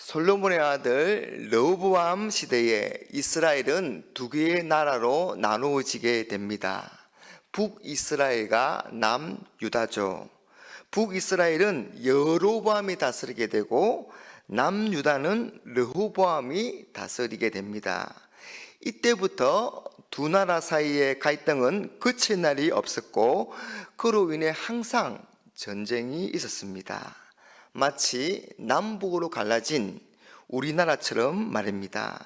솔로몬의 아들 르호보암 시대에 이스라엘은 두 개의 나라로 나누어지게 됩니다. 북이스라엘과 남유다죠. 북이스라엘은 여로보암이 다스리게 되고 남유다는 르호보암이 다스리게 됩니다. 이때부터 두 나라 사이의 갈등은 그칠 날이 없었고 그로 인해 항상 전쟁이 있었습니다. 마치 남북으로 갈라진 우리나라처럼 말입니다.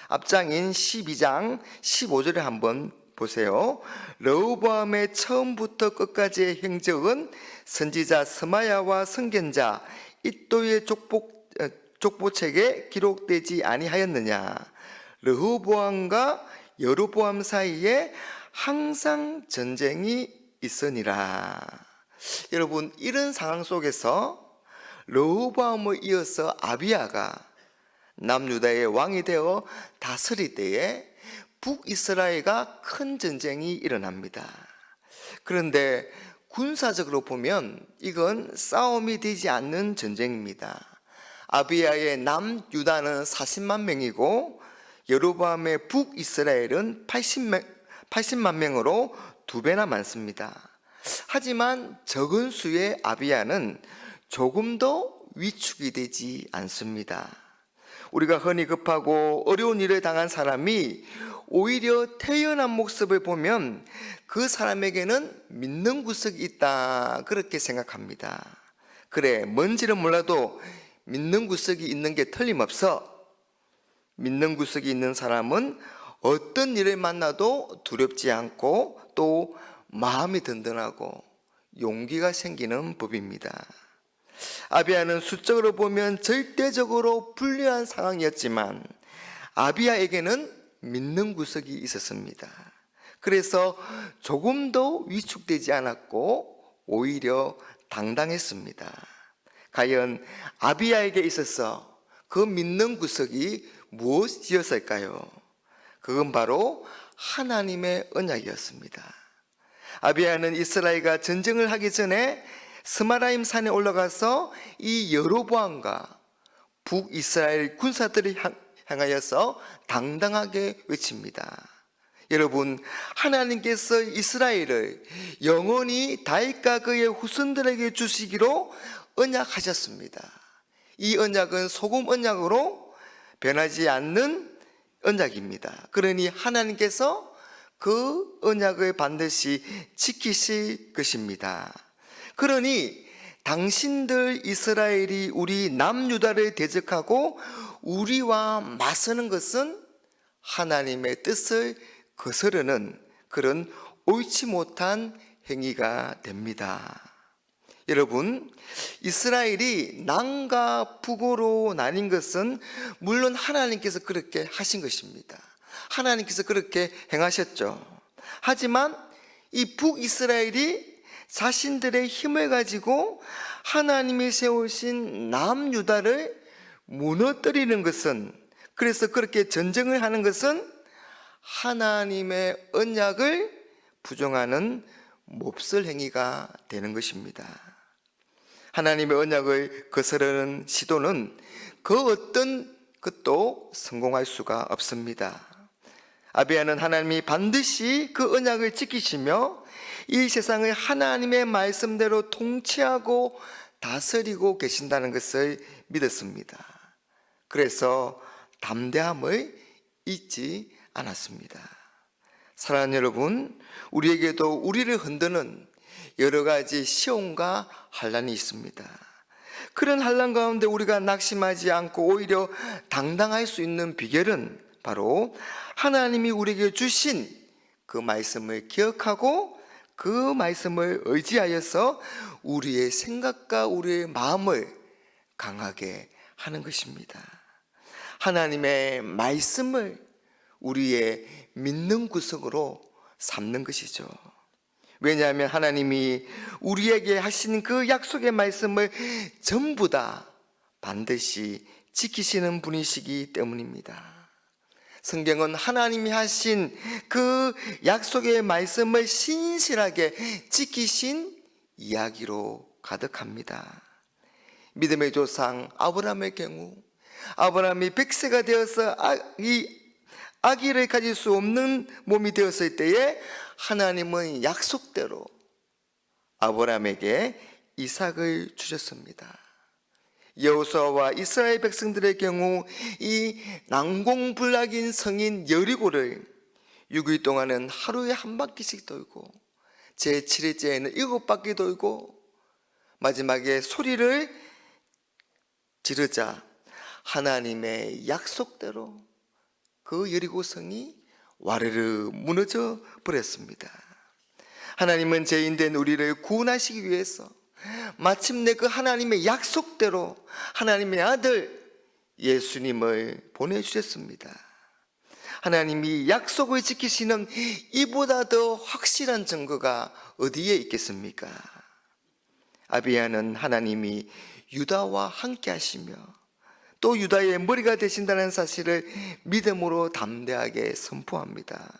앞장인 12장 15절에 한번 보세요. 르호보암의 처음부터 끝까지의 행적은 선지자 스마야와 선견자 iddo의 족보책에 기록되지 아니하였느냐. 르호보암과 여로보암 사이에 항상 전쟁이 있으니라. 여러분, 이런 상황 속에서 르호보암을 이어서 아비야가 남유다의 왕이 되어 다스릴 때에 북이스라엘과 큰 전쟁이 일어납니다. 그런데 군사적으로 보면 이건 싸움이 되지 않는 전쟁입니다. 아비야의 남유다는 40만 명이고 여로보암의 북이스라엘은 80만 명으로 두 배나 많습니다. 하지만 적은 수의 아비야는 조금 더 위축이 되지 않습니다. 우리가 흔히 급하고 어려운 일을 당한 사람이 오히려 태연한 모습을 보면 그 사람에게는 믿는 구석이 있다, 그렇게 생각합니다. 그래, 뭔지는 몰라도 믿는 구석이 있는 게 틀림없어. 믿는 구석이 있는 사람은 어떤 일을 만나도 두렵지 않고 또 마음이 든든하고 용기가 생기는 법입니다. 아비야는 수적으로 보면 절대적으로 불리한 상황이었지만 아비야에게는 믿는 구석이 있었습니다. 그래서 조금 더 위축되지 않았고 오히려 당당했습니다. 과연 아비야에게 있어서 그 믿는 구석이 무엇이었을까요? 그건 바로 하나님의 언약이었습니다. 아비야는 이스라엘과 전쟁을 하기 전에 스마라임 산에 올라가서 이 여로보암과 북이스라엘 군사들을 향하여서 당당하게 외칩니다. 여러분, 하나님께서 이스라엘을 영원히 다윗과 그의 후손들에게 주시기로 언약하셨습니다. 이 언약은 소금 언약으로 변하지 않는 언약입니다. 그러니 하나님께서 그 언약을 반드시 지키실 것입니다. 그러니 당신들 이스라엘이 우리 남유다를 대적하고 우리와 맞서는 것은 하나님의 뜻을 거스르는 그런 옳지 못한 행위가 됩니다. 여러분, 이스라엘이 남과 북으로 나뉜 것은 물론 하나님께서 그렇게 하신 것입니다. 하나님께서 그렇게 행하셨죠. 하지만 이 북이스라엘이 자신들의 힘을 가지고 하나님이 세우신 남유다를 무너뜨리는 것은, 그래서 그렇게 전쟁을 하는 것은 하나님의 언약을 부정하는 몹쓸 행위가 되는 것입니다. 하나님의 언약을 거스르는 시도는 그 어떤 것도 성공할 수가 없습니다. 아비야는 하나님이 반드시 그 언약을 지키시며 이 세상을 하나님의 말씀대로 통치하고 다스리고 계신다는 것을 믿었습니다. 그래서 담대함을 잊지 않았습니다. 사랑하는 여러분, 우리에게도 우리를 흔드는 여러 가지 시험과 환난이 있습니다. 그런 환난 가운데 우리가 낙심하지 않고 오히려 당당할 수 있는 비결은 바로 하나님이 우리에게 주신 그 말씀을 기억하고 그 말씀을 의지하여서 우리의 생각과 우리의 마음을 강하게 하는 것입니다. 하나님의 말씀을 우리의 믿는 구석으로 삼는 것이죠. 왜냐하면 하나님이 우리에게 하신 그 약속의 말씀을 전부 다 반드시 지키시는 분이시기 때문입니다. 성경은 하나님이 하신 그 약속의 말씀을 신실하게 지키신 이야기로 가득합니다. 믿음의 조상 아브라함의 경우 아브라함이 100세가 되어서 아기를 가질 수 없는 몸이 되었을 때에 하나님은 약속대로 아브라함에게 이삭을 주셨습니다. 여호수아와 이스라엘 백성들의 경우 이 난공불락인 성인 여리고를 6일 동안은 하루에 한 바퀴씩 돌고 제7일째에는 7바퀴 돌고 마지막에 소리를 지르자 하나님의 약속대로 그 여리고성이 와르르 무너져 버렸습니다. 하나님은 죄인된 우리를 구원하시기 위해서 마침내 그 하나님의 약속대로 하나님의 아들 예수님을 보내주셨습니다. 하나님이 약속을 지키시는 이보다 더 확실한 증거가 어디에 있겠습니까? 아비야는 하나님이 유다와 함께 하시며 또 유다의 머리가 되신다는 사실을 믿음으로 담대하게 선포합니다.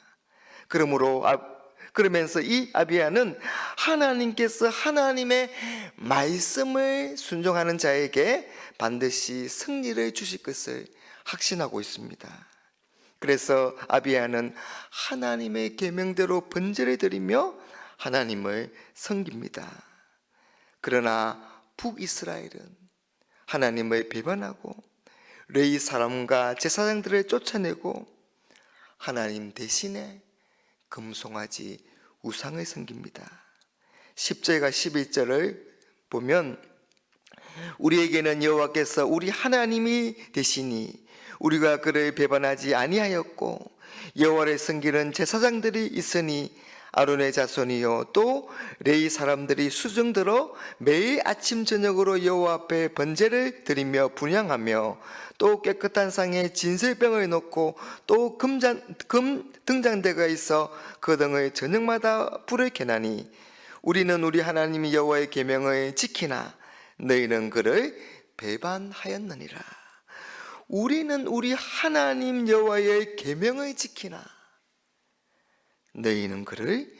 그러면서 이 아비야는 하나님께서 하나님의 말씀을 순종하는 자에게 반드시 승리를 주실 것을 확신하고 있습니다. 그래서 아비야는 하나님의 계명대로 번제를 드리며 하나님을 섬깁니다. 그러나 북이스라엘은 하나님을 배반하고 레위 사람과 제사장들을 쫓아내고 하나님 대신에 금송아지 우상을 섬깁니다. 10절과 11절을 보면 우리에게는 여호와께서 우리 하나님이 되시니 우리가 그를 배반하지 아니하였고 여호와를 섬기는 제사장들이 있으니 아론의 자손이요 또 레위 사람들이 수중들어 매일 아침 저녁으로 여호와 앞에 번제를 드리며 분향하며 또 깨끗한 상에 진설병을 놓고 또 금 등잔대가 있어 그 등을 저녁마다 불을 켜나니 우리는 우리 하나님 여호와의 계명을 지키나 너희는 그를 배반하였느니라. 우리는 우리 하나님 여호와의 계명을 지키나 너희는 그를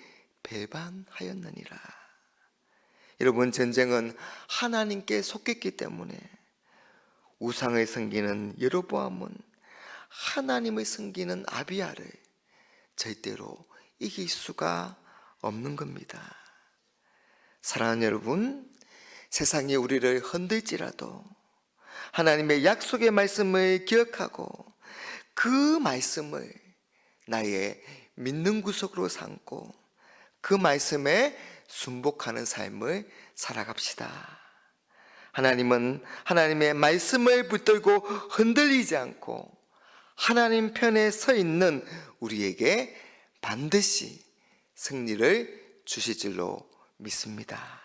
배반하였느니라. 여러분, 전쟁은 하나님께 속했기 때문에 우상을 섬기는 여로보암은 하나님을 섬기는 아비야를 절대로 이길 수가 없는 겁니다. 사랑하는 여러분, 세상이 우리를 흔들지라도 하나님의 약속의 말씀을 기억하고 그 말씀을 나의 믿는 구석으로 삼고 그 말씀에 순복하는 삶을 살아갑시다. 하나님은 하나님의 말씀을 붙들고 흔들리지 않고 하나님 편에 서 있는 우리에게 반드시 승리를 주실 줄로 믿습니다.